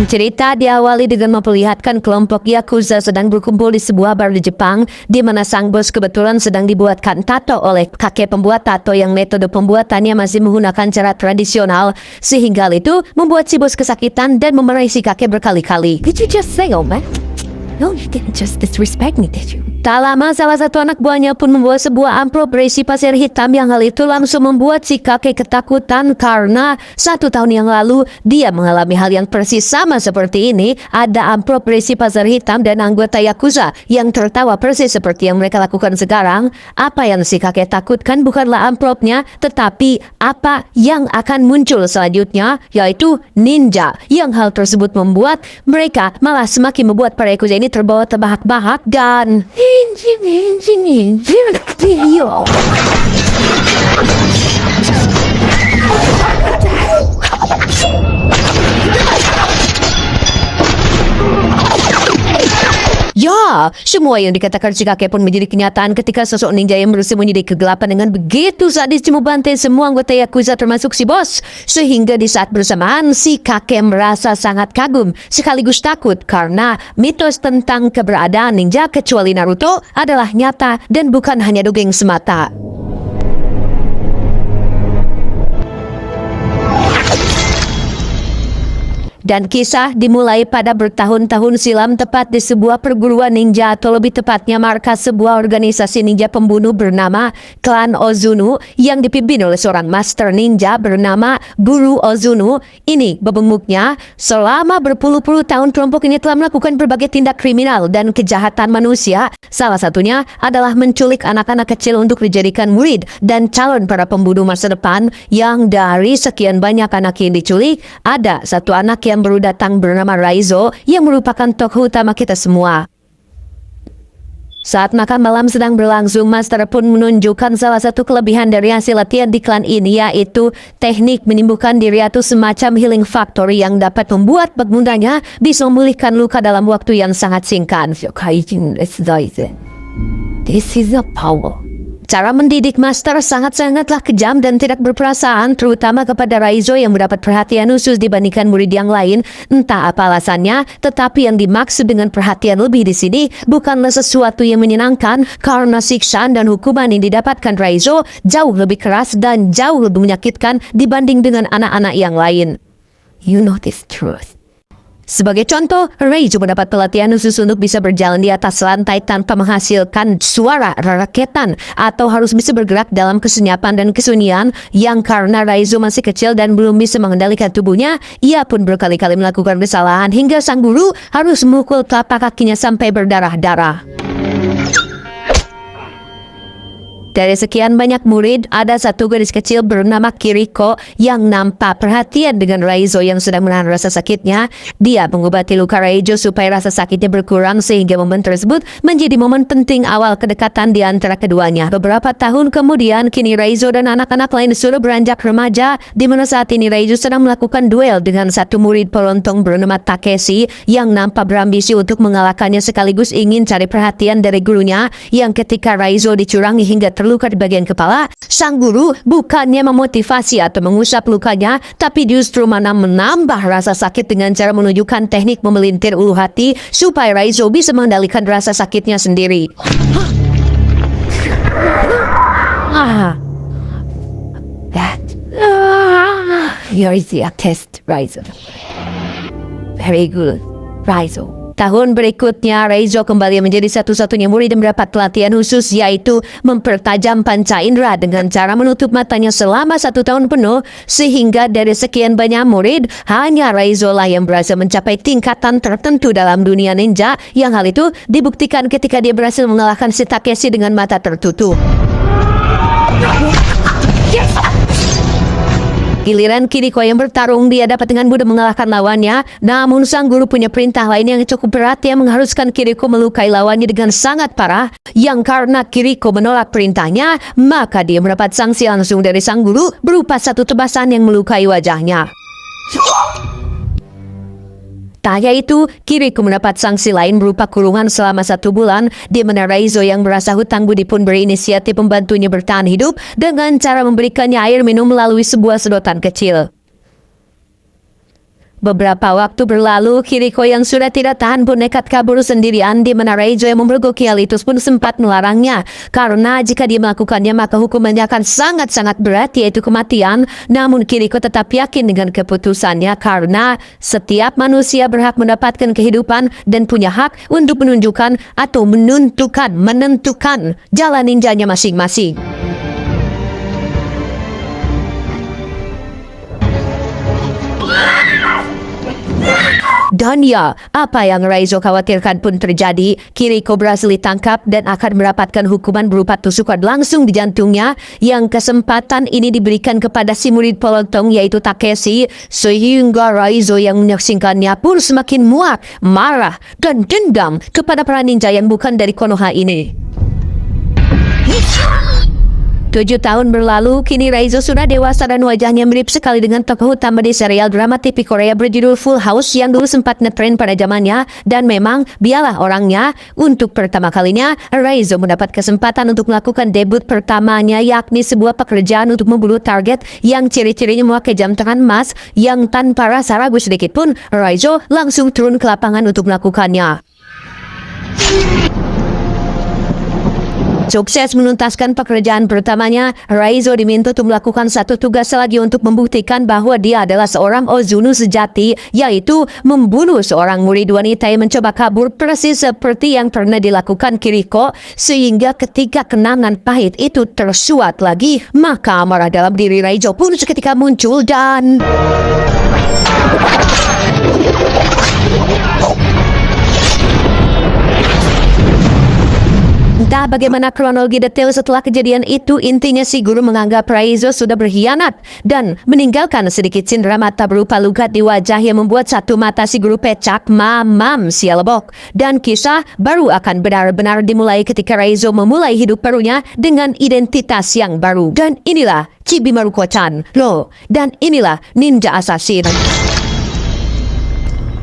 Cerita diawali dengan memperlihatkan kelompok Yakuza sedang berkumpul di sebuah bar di Jepang, di mana sang bos kebetulan sedang dibuatkan tato oleh kakek pembuat tato yang metode pembuatannya masih menggunakan cara tradisional, sehingga hal itu membuat si bos kesakitan dan memarahi si kakek berkali-kali. Did you just say, oh man? No, you didn't just disrespect me, did you? Tak lama, salah satu anak buahnya pun membawa sebuah amplop berisi pasir hitam yang hal itu langsung membuat si kakek ketakutan karena 1 tahun yang lalu dia mengalami hal yang persis sama seperti ini. Ada amplop berisi pasir hitam dan anggota Yakuza yang tertawa persis seperti yang mereka lakukan sekarang. Apa yang si kakek takutkan bukanlah amplopnya, tetapi apa yang akan muncul selanjutnya, yaitu ninja. Yang hal tersebut membuat mereka malah semakin membuat para Yakuza ini terbawa terbahak-bahak dan... Ya, semua yang dikatakan si kakek pun menjadi kenyataan ketika sosok ninja yang bersembunyi di kegelapan dengan begitu sadis membantai semua anggota Yakuza termasuk si bos. Sehingga di saat bersamaan si kakek merasa sangat kagum sekaligus takut karena mitos tentang keberadaan ninja kecuali Naruto adalah nyata dan bukan hanya dongeng semata. Dan kisah dimulai pada bertahun-tahun silam tepat di sebuah perguruan ninja atau lebih tepatnya markas sebuah organisasi ninja pembunuh bernama Klan Ozunu yang dipimpin oleh seorang master ninja bernama Guru Ozunu. Ini bebenguknya, selama berpuluh-puluh tahun kelompok ini telah melakukan berbagai tindak kriminal dan kejahatan manusia. Salah satunya adalah menculik anak-anak kecil untuk dijadikan murid dan calon para pembunuh masa depan. Yang dari sekian banyak anak yang diculik, ada satu anak yang baru datang bernama Raizo yang merupakan tokoh utama kita semua. Saat makan malam sedang berlangsung, Master pun menunjukkan salah satu kelebihan dari hasil latihan di klan ini, yaitu teknik menyembuhkan diri atau semacam healing factory yang dapat membuat penggunanya bisa memulihkan luka dalam waktu yang sangat singkat. This is a power. Cara mendidik Master sangat-sangatlah kejam dan tidak berperasaan, terutama kepada Raizo yang mendapat perhatian khusus dibandingkan murid yang lain. Entah apa alasannya, tetapi yang dimaksud dengan perhatian lebih di sini bukanlah sesuatu yang menyenangkan, karena siksaan dan hukuman yang didapatkan Raizo jauh lebih keras dan jauh lebih menyakitkan dibanding dengan anak-anak yang lain. You know this truth. Sebagai contoh, Raizo mendapat pelatihan khusus untuk bisa berjalan di atas lantai tanpa menghasilkan suara raketan atau harus bisa bergerak dalam kesenyapan dan kesunyian. Yang karena Raizo masih kecil dan belum bisa mengendalikan tubuhnya, ia pun berkali-kali melakukan kesalahan hingga sang guru harus memukul telapak kakinya sampai berdarah-darah. Dari sekian banyak murid, ada satu gadis kecil bernama Kiriko yang nampak perhatian dengan Raizo yang sedang menahan rasa sakitnya. Dia mengobati luka Raizo supaya rasa sakitnya berkurang, sehingga momen tersebut menjadi momen penting awal kedekatan di antara keduanya. Beberapa tahun kemudian, kini Raizo dan anak-anak lain sudah beranjak remaja, di mana saat ini Raizo sedang melakukan duel dengan satu murid pelontong bernama Takeshi yang nampak berambisi untuk mengalahkannya sekaligus ingin cari perhatian dari gurunya. Yang ketika Raizo dicurangi hingga terluka di bagian kepala, sang guru bukannya memotivasi atau mengusap lukanya, tapi justru menambah rasa sakit dengan cara menunjukkan teknik memelintir ulu hati supaya Raizo bisa mengendalikan rasa sakitnya sendiri. Here is the test, Raizo. Very good, Raizo. Tahun berikutnya, Raizo kembali menjadi satu-satunya murid yang mendapat pelatihan khusus, yaitu mempertajam panca indera dengan cara menutup matanya selama 1 tahun penuh, sehingga dari sekian banyak murid, hanya Raizo lah yang berhasil mencapai tingkatan tertentu dalam dunia ninja, yang hal itu dibuktikan ketika dia berhasil mengalahkan si Takeshi dengan mata tertutup. Giliran Kiriko yang bertarung, dia dapat dengan mudah mengalahkan lawannya. Namun sang guru punya perintah lain yang cukup berat yang mengharuskan Kiriko melukai lawannya dengan sangat parah. Yang karena Kiriko menolak perintahnya, maka dia mendapat sanksi langsung dari sang guru berupa satu tebasan yang melukai wajahnya. Tak hanya itu, Kiriko mendapat sanksi lain berupa kurungan selama 1 bulan, di mana Raizo yang merasa hutang budi pun berinisiatif membantunya bertahan hidup dengan cara memberikannya air minum melalui sebuah sedotan kecil. Beberapa waktu berlalu, Kiriko yang sudah tidak tahan pun nekat kabur sendirian, di mana Raizo yang memergoki hal itu pun sempat melarangnya. Karena jika dia melakukannya maka hukumannya akan sangat-sangat berat, yaitu kematian. Namun Kiriko tetap yakin dengan keputusannya karena setiap manusia berhak mendapatkan kehidupan dan punya hak untuk menunjukkan atau menentukan jalan ninjanya masing-masing. Dan ya, apa yang Raizo khawatirkan pun terjadi. Kiriko berhasil ditangkap dan akan mendapatkan hukuman berupa tusukan langsung di jantungnya, yang kesempatan ini diberikan kepada si murid pelotong yaitu Takeshi, sehingga Raizo yang menyaksikannya pun semakin muak, marah, dan dendam kepada para ninja yang bukan dari Konoha ini. 7 tahun berlalu, kini Raizo sudah dewasa dan wajahnya mirip sekali dengan tokoh utama di serial drama TV Korea berjudul Full House yang dulu sempat ngetren pada zamannya, dan memang dialah orangnya. Untuk pertama kalinya, Raizo mendapat kesempatan untuk melakukan debut pertamanya, yakni sebuah pekerjaan untuk membunuh target yang ciri-cirinya memakai jam tangan emas, yang tanpa rasa ragu sedikit pun, Raizo langsung turun ke lapangan untuk melakukannya. Sukses menuntaskan pekerjaan pertamanya, Raizo diminta untuk melakukan satu tugas lagi untuk membuktikan bahwa dia adalah seorang Ozuno sejati, yaitu membunuh seorang murid wanita yang mencoba kabur persis seperti yang pernah dilakukan Kiriko, sehingga ketika kenangan pahit itu tersuat lagi, maka amarah dalam diri Raizo pun seketika muncul dan... Entah bagaimana kronologi detail setelah kejadian itu, intinya si guru menganggap Raizo sudah berkhianat dan meninggalkan sedikit cindera mata berupa luka di wajah yang membuat satu mata si guru pecah. Mamam sialebok. Dan kisah baru akan benar-benar dimulai ketika Raizo memulai hidup barunya dengan identitas yang baru. Dan inilah Chibi Maruko-chan. Loh, dan inilah Ninja Assassin.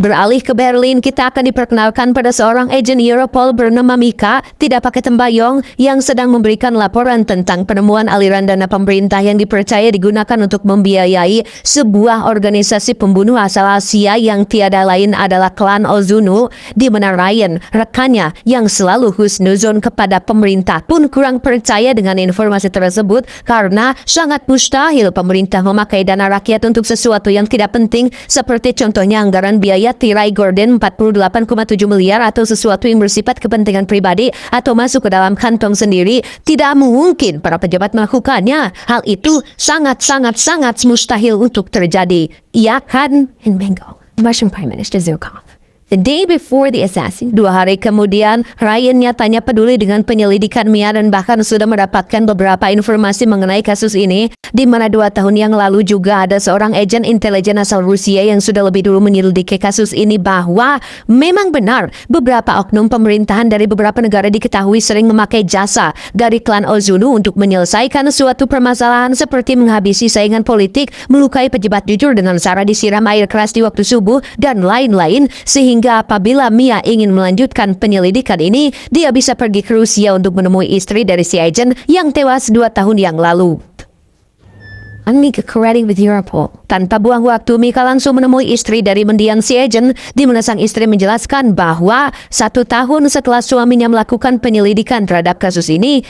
Beralih ke Berlin, kita akan diperkenalkan pada seorang agen Europol bernama Mika, tidak pakai tembayong, yang sedang memberikan laporan tentang penemuan aliran dana pemerintah yang dipercaya digunakan untuk membiayai sebuah organisasi pembunuh asal Asia yang tiada lain adalah klan Ozuno, di mana Ryan, rekannya yang selalu husnuzon kepada pemerintah, pun kurang percaya dengan informasi tersebut karena sangat mustahil pemerintah memakai dana rakyat untuk sesuatu yang tidak penting, seperti contohnya anggaran biaya tirai gorden 48,7 miliar atau sesuatu yang bersifat kepentingan pribadi atau masuk ke dalam kantong sendiri. Tidak mungkin para pejabat melakukannya. Hal itu sangat-sangat mustahil untuk terjadi. Iya kan? In Bengal, Russian Prime Minister Zhukov. The day before the assassin, 2 hari kemudian, Ryan nyatanya peduli dengan penyelidikan Mia dan bahkan sudah mendapatkan beberapa informasi mengenai kasus ini, di mana 2 tahun yang lalu juga ada seorang agen intelijen asal Rusia yang sudah lebih dulu menyelidiki kasus ini, bahwa memang benar beberapa oknum pemerintahan dari beberapa negara diketahui sering memakai jasa dari klan Ozuno untuk menyelesaikan suatu permasalahan seperti menghabisi saingan politik, melukai pejabat jujur dengan cara disiram air keras di waktu subuh, dan lain-lain, sehingga apabila Mia ingin melanjutkan penyelidikan ini, dia bisa pergi ke Rusia untuk menemui istri dari si agen yang tewas 2 tahun yang lalu. Mika cooperating with Europol. Tanpa buang waktu, Mika langsung menemui istri dari mendiang si agen, di mana sang istri menjelaskan bahwa 1 tahun setelah suaminya melakukan penyelidikan terhadap kasus ini,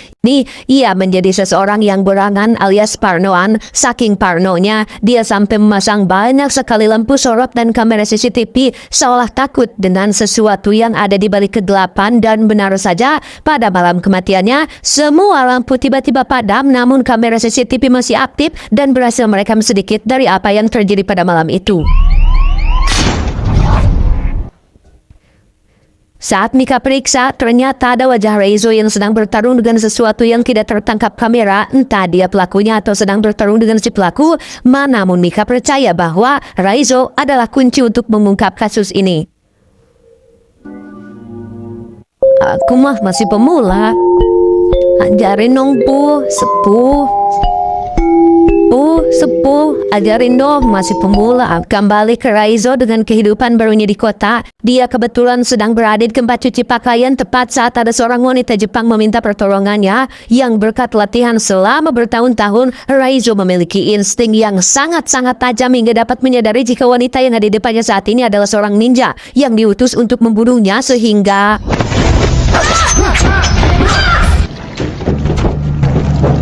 ia menjadi seseorang yang berangan alias parnoan. Saking parnonya, dia sampai memasang banyak sekali lampu sorot dan kamera CCTV, seolah takut dengan sesuatu yang ada di balik kegelapan. Dan benar saja, pada malam kematiannya, semua lampu tiba-tiba padam, namun kamera CCTV masih aktif dan berhasil merekam sedikit dari apa yang terjadi pada malam itu. Saat Mika periksa, ternyata ada wajah Raizo yang sedang bertarung dengan sesuatu yang tidak tertangkap kamera. Entah dia pelakunya atau sedang bertarung dengan si pelaku, namun Mika percaya bahwa Raizo adalah kunci untuk mengungkap kasus ini. Aku mah masih pemula. Ajarin dong, Bu, sepuh. sepuh, ajarin dong, masih pemula. Kembali ke Raizo dengan kehidupan barunya di kota. Dia kebetulan sedang berada di tempat cuci pakaian tepat saat ada seorang wanita Jepang meminta pertolongannya. Yang berkat latihan selama bertahun-tahun, Raizo memiliki insting yang sangat-sangat tajam hingga dapat menyadari jika wanita yang ada di depannya saat ini adalah seorang ninja yang diutus untuk membunuhnya sehingga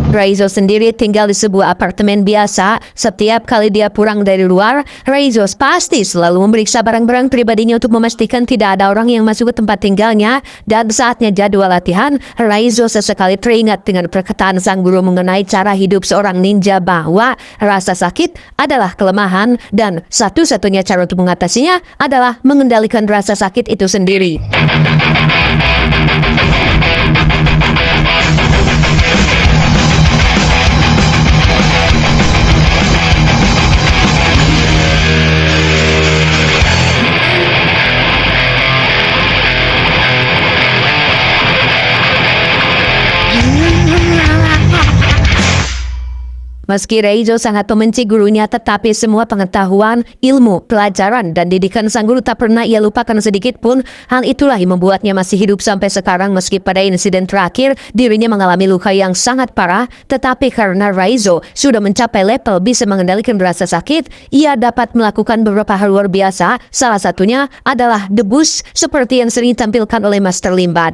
Raizo sendiri tinggal di sebuah apartemen biasa. Setiap kali dia pulang dari luar, Raizo pasti selalu memeriksa barang-barang pribadinya untuk memastikan tidak ada orang yang masuk ke tempat tinggalnya. Dan saatnya jadwal latihan, Raizo sesekali teringat dengan perkataan sang guru mengenai cara hidup seorang ninja bahwa rasa sakit adalah kelemahan dan satu-satunya cara untuk mengatasinya adalah mengendalikan rasa sakit itu sendiri. Meski Raizo sangat membenci gurunya, tetapi semua pengetahuan, ilmu, pelajaran, dan didikan sang guru tak pernah ia lupakan sedikit pun. Hal itulah yang membuatnya masih hidup sampai sekarang meski pada insiden terakhir dirinya mengalami luka yang sangat parah. Tetapi karena Raizo sudah mencapai level bisa mengendalikan rasa sakit, ia dapat melakukan beberapa hal luar biasa. Salah satunya adalah debus seperti yang sering ditampilkan oleh Master Limbat.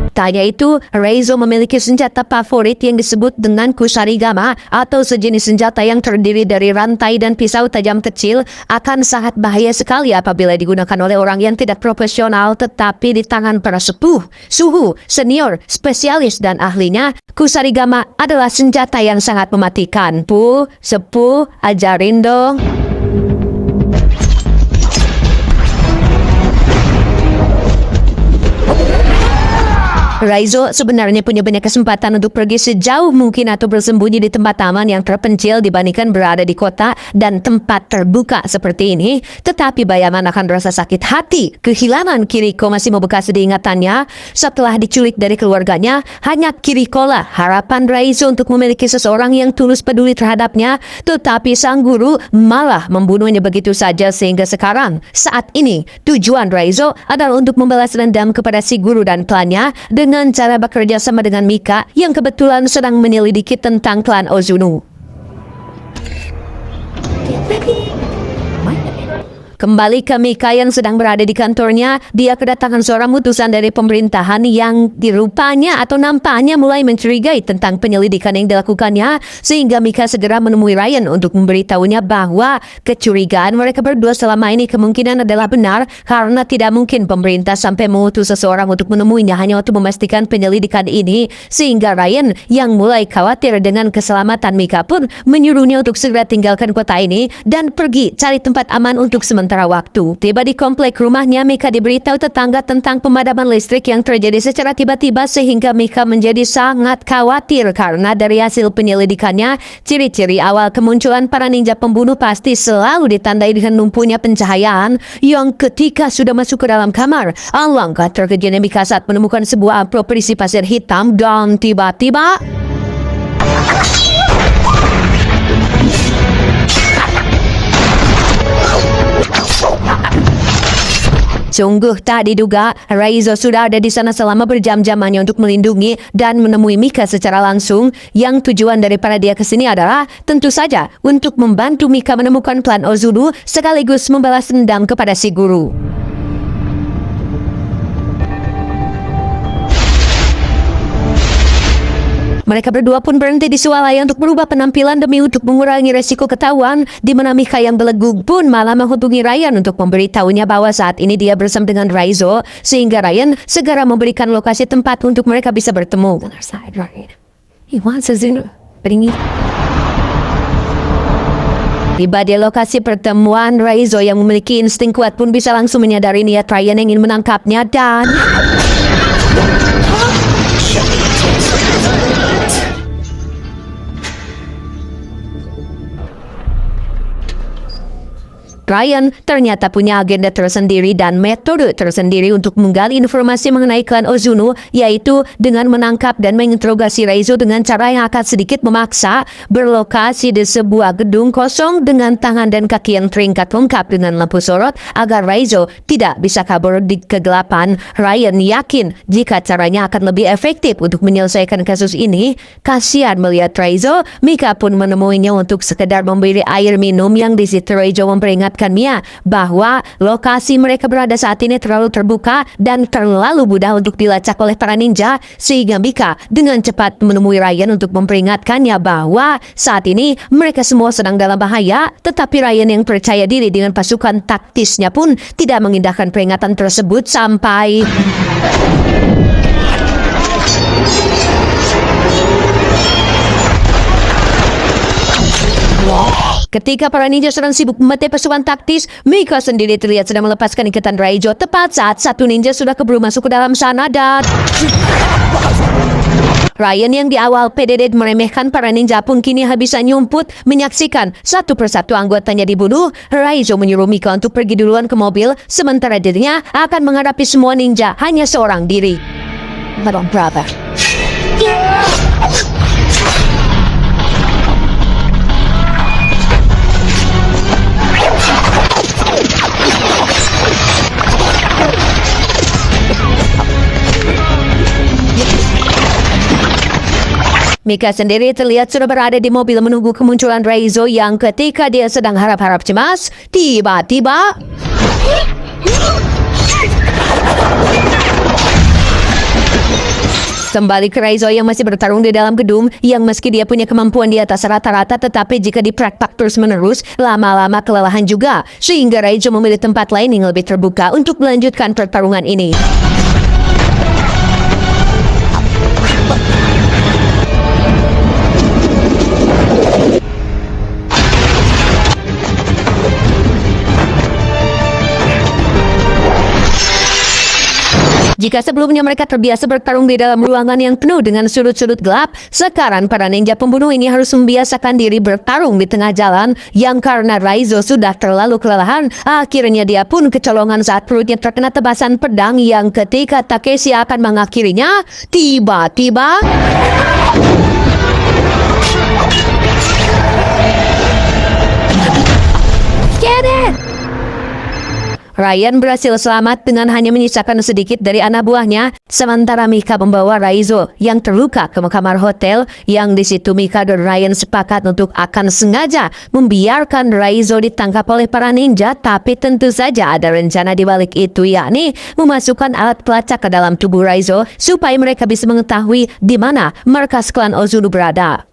Tanya itu, Raizo memiliki senjata favorit yang disebut dengan kusarigama atau sejenis senjata yang terdiri dari rantai dan pisau tajam kecil. Akan sangat bahaya sekali apabila digunakan oleh orang yang tidak profesional, tetapi di tangan para sepuh, suhu, senior, spesialis dan ahlinya, kusarigama adalah senjata yang sangat mematikan. Sepuh, ajarin dong. Raizo sebenarnya punya banyak kesempatan untuk pergi sejauh mungkin atau bersembunyi di tempat aman yang terpencil dibandingkan berada di kota dan tempat terbuka seperti ini. Tetapi bayangan akan rasa sakit hati, kehilangan Kiriko masih membekas di ingatannya. Setelah diculik dari keluarganya, hanya Kiriko lah harapan Raizo untuk memiliki seseorang yang tulus peduli terhadapnya. Tetapi sang guru malah membunuhnya begitu saja sehingga sekarang, saat ini, tujuan Raizo adalah untuk membalas dendam kepada si guru dan klannya dengan cara bekerja sama dengan Mika yang kebetulan sedang menyelidiki tentang klan Ozuno. Kembali ke Mika yang sedang berada di kantornya, dia kedatangan seorang utusan dari pemerintahan yang dirupanya atau nampaknya mulai mencurigai tentang penyelidikan yang dilakukannya, sehingga Mika segera menemui Ryan untuk memberitahunya bahwa kecurigaan mereka berdua selama ini kemungkinan adalah benar karena tidak mungkin pemerintah sampai mengutus seseorang untuk menemuinya hanya untuk memastikan penyelidikan ini, sehingga Ryan yang mulai khawatir dengan keselamatan Mika pun menyuruhnya untuk segera tinggalkan kota ini dan pergi cari tempat aman untuk sementara waktu. Tiba di komplek rumahnya, Mika diberitahu tetangga tentang pemadaman listrik yang terjadi secara tiba-tiba sehingga Mika menjadi sangat khawatir karena dari hasil penyelidikannya, ciri-ciri awal kemunculan para ninja pembunuh pasti selalu ditandai dengan lumpuhnya pencahayaan yang ketika sudah masuk ke dalam kamar, alangkah terkejutnya Mika saat menemukan sebuah amplop berisi pasir hitam dan tiba-tiba sungguh tak diduga, Raizo sudah ada di sana selama berjam-jam hanya untuk melindungi dan menemui Mika secara langsung. Yang tujuan daripada dia ke sini adalah tentu saja untuk membantu Mika menemukan klan Ozuno sekaligus membalas dendam kepada si guru. Mereka berdua pun berhenti di swalaya untuk merubah penampilan demi untuk mengurangi resiko ketahuan, di mana Mika yang belenggu pun malah menghubungi Ryan untuk memberitahunya bahwa saat ini dia bersama dengan Raizo, sehingga Ryan segera memberikan lokasi tempat untuk mereka bisa bertemu. Tiba di lokasi pertemuan, Raizo yang memiliki insting kuat pun bisa langsung menyadari niat Ryan yang ingin menangkapnya dan Ryan ternyata punya agenda tersendiri dan metode tersendiri untuk menggali informasi mengenai klan Ozuno, yaitu dengan menangkap dan menginterogasi Raizo dengan cara yang akan sedikit memaksa, berlokasi di sebuah gedung kosong dengan tangan dan kaki yang terikat lengkap dengan lampu sorot agar Raizo tidak bisa kabur di kegelapan. Ryan yakin jika caranya akan lebih efektif untuk menyelesaikan kasus ini. Kasihan melihat Raizo, Mika pun menemuinya untuk sekedar memberi air minum. Yang di situ Raizo memperingatkan Mia bahwa lokasi mereka berada saat ini terlalu terbuka dan terlalu mudah untuk dilacak oleh para ninja, sehingga Mika dengan cepat menemui Ryan untuk memperingatkannya bahwa saat ini mereka semua sedang dalam bahaya. Tetapi Ryan yang percaya diri dengan pasukan taktisnya pun tidak mengindahkan peringatan tersebut sampai ketika para ninja sedang sibuk membantai pasukan taktis, Mika sendiri terlihat sedang melepaskan ikatan Raizo tepat saat satu ninja sudah keburu masuk ke dalam sana dan Ryan yang di awal PDD meremehkan para ninja pun kini habis nyumput menyaksikan satu persatu anggotanya dibunuh. Raizo menyuruh Mika untuk pergi duluan ke mobil, sementara dirinya akan menghadapi semua ninja hanya seorang diri. Little brother. Mika sendiri terlihat sudah berada di mobil menunggu kemunculan Raizo yang ketika dia sedang harap-harap cemas, tiba-tiba kembali ke Raizo yang masih bertarung di dalam gedung, yang meski dia punya kemampuan di atas rata-rata, tetapi jika dipraktek terus-menerus, lama-lama kelelahan juga, sehingga Raizo memilih tempat lain yang lebih terbuka untuk melanjutkan pertarungan ini. Jika sebelumnya mereka terbiasa bertarung di dalam ruangan yang penuh dengan sudut-sudut gelap, sekarang para ninja pembunuh ini harus membiasakan diri bertarung di tengah jalan, yang karena Raizo sudah terlalu kelelahan, akhirnya dia pun kecolongan saat perutnya terkena tebasan pedang, yang ketika Takeshi akan mengakhirinya, tiba-tiba Get it! Ryan berhasil selamat dengan hanya menyisakan sedikit dari anak buahnya, sementara Mika membawa Raizo yang terluka ke kamar hotel, yang di situ Mika dan Ryan sepakat untuk akan sengaja membiarkan Raizo ditangkap oleh para ninja, tapi tentu saja ada rencana di balik itu, yakni memasukkan alat pelacak ke dalam tubuh Raizo supaya mereka bisa mengetahui di mana markas klan Ozuno berada.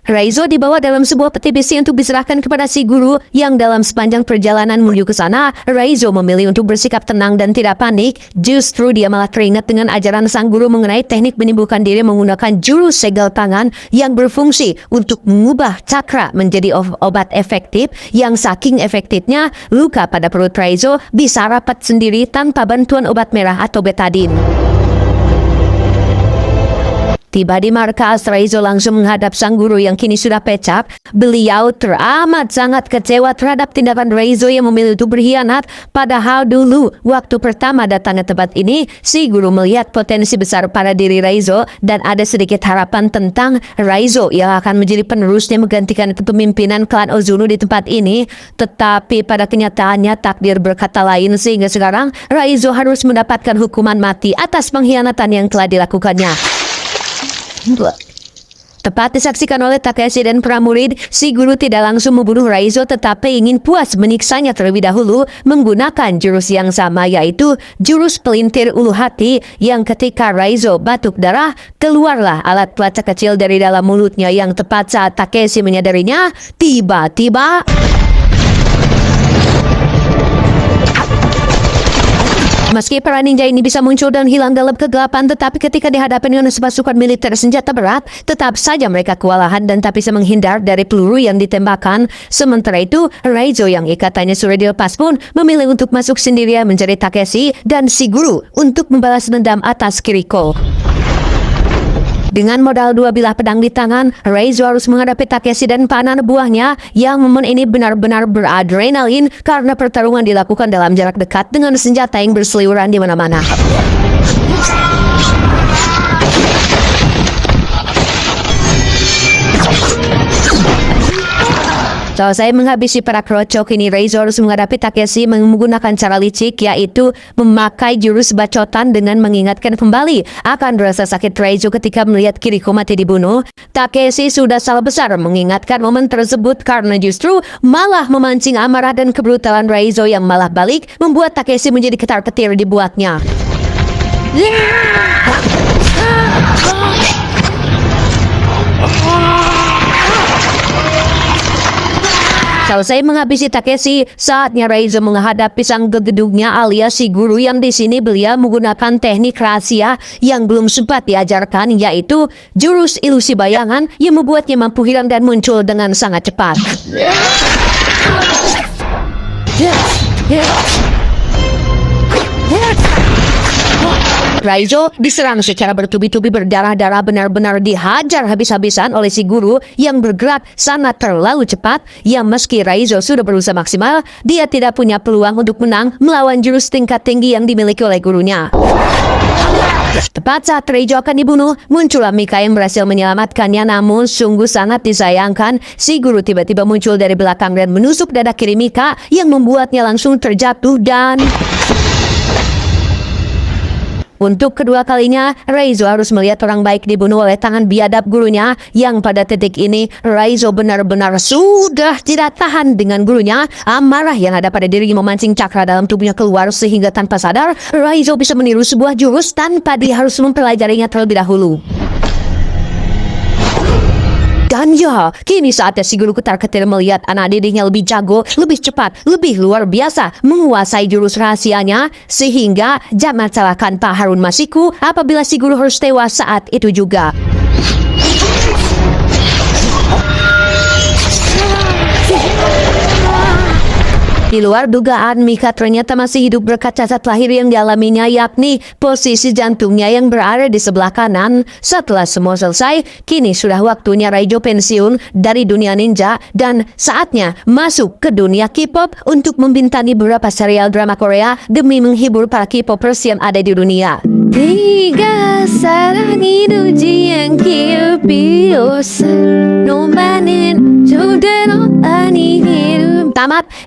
Raizo dibawa dalam sebuah peti besi untuk diserahkan kepada si guru, yang dalam sepanjang perjalanan menuju ke sana, Raizo memilih untuk bersikap tenang dan tidak panik. Justru dia malah teringat dengan ajaran sang guru mengenai teknik menyembuhkan diri menggunakan jurus segel tangan yang berfungsi untuk mengubah cakra menjadi obat efektif, yang saking efektifnya luka pada perut Raizo bisa rapat sendiri tanpa bantuan obat merah atau betadine. Tiba di markas, Raizo langsung menghadap sang guru yang kini sudah pecah. Beliau teramat sangat kecewa terhadap tindakan Raizo yang memilih untuk berkhianat. Padahal dulu, waktu pertama datang ke tempat ini, si guru melihat potensi besar pada diri Raizo dan ada sedikit harapan tentang Raizo yang akan menjadi penerusnya menggantikan kepemimpinan klan Ozuno di tempat ini. Tetapi pada kenyataannya takdir berkata lain, sehingga sekarang Raizo harus mendapatkan hukuman mati atas pengkhianatan yang telah dilakukannya. Tepat disaksikan oleh Takeshi dan pramurid, si guru tidak langsung membunuh Raizo, tetapi ingin puas menyiksanya terlebih dahulu menggunakan jurus yang sama, yaitu jurus pelintir ulu hati, yang ketika Raizo batuk darah, keluarlah alat pelacak kecil dari dalam mulutnya, yang tepat saat Takeshi menyadarinya, tiba-tiba meski para ninja ini bisa muncul dan hilang dalam kegelapan, tetapi ketika dihadapi dengan pasukan militer senjata berat, tetap saja mereka kewalahan dan tak bisa menghindar dari peluru yang ditembakkan. Sementara itu, Raizo yang ikatannya sudah dilepas pun memilih untuk masuk sendirian mencari Takeshi dan si guru untuk membalas dendam atas Kiriko. Dengan modal dua bilah pedang di tangan, Reizo harus menghadapi Takeshi dan para anak buahnya yang momen ini benar-benar beradrenalin karena pertarungan dilakukan dalam jarak dekat dengan senjata yang berseliweran di mana-mana. Selesai menghabisi para kroco, kini Reizo harus menghadapi Takeshi menggunakan cara licik, yaitu memakai jurus bacotan dengan mengingatkan kembali akan rasa sakit Reizo ketika melihat Kiriko mati dibunuh. Takeshi sudah salah besar mengingatkan momen tersebut karena justru malah memancing amarah dan kebrutalan Reizo yang malah balik membuat Takeshi menjadi ketar-ketir dibuatnya. Selesai menghabisi Takeshi, saatnya Reizo menghadapi sang gegedugnya alias si guru yang di sini beliau menggunakan teknik rahasia yang belum sempat diajarkan, yaitu jurus ilusi bayangan yang membuatnya mampu hilang dan muncul dengan sangat cepat. Reizo diserang secara bertubi-tubi berdarah-darah, benar-benar dihajar habis-habisan oleh si guru yang bergerak sangat terlalu cepat, yang meski Reizo sudah berusaha maksimal, dia tidak punya peluang untuk menang melawan jurus tingkat tinggi yang dimiliki oleh gurunya. Tepat saat Reizo akan dibunuh, muncullah Mika yang berhasil menyelamatkannya, namun sungguh sangat disayangkan, si guru tiba-tiba muncul dari belakang dan menusuk dada kiri Mika yang membuatnya langsung terjatuh dan... Untuk kedua kalinya, Reizo harus melihat orang baik dibunuh oleh tangan biadab gurunya, yang pada titik ini Reizo benar-benar sudah tidak tahan dengan gurunya. Amarah yang ada pada dirinya memancing cakra dalam tubuhnya keluar sehingga tanpa sadar Reizo bisa meniru sebuah jurus tanpa dia harus mempelajarinya terlebih dahulu. Dan ya, kini saatnya si guru ketar-ketir melihat anak didiknya lebih jago, lebih cepat, lebih luar biasa menguasai jurus rahasianya, sehingga jangan salahkan Pak Harun Masiku apabila si guru harus tewas saat itu juga. Di luar dugaan, Mika ternyata masih hidup berkat cacat lahir yang dialaminya, yakni posisi jantungnya yang berada di sebelah kanan. Setelah semua selesai, kini sudah waktunya Reizo pensiun dari dunia ninja dan saatnya masuk ke dunia K-pop untuk membintangi beberapa serial drama Korea demi menghibur para K-popers yang ada di dunia. 네가 사랑이 누지않 기울비로서 너만은 절대로 아니기를. Tamat.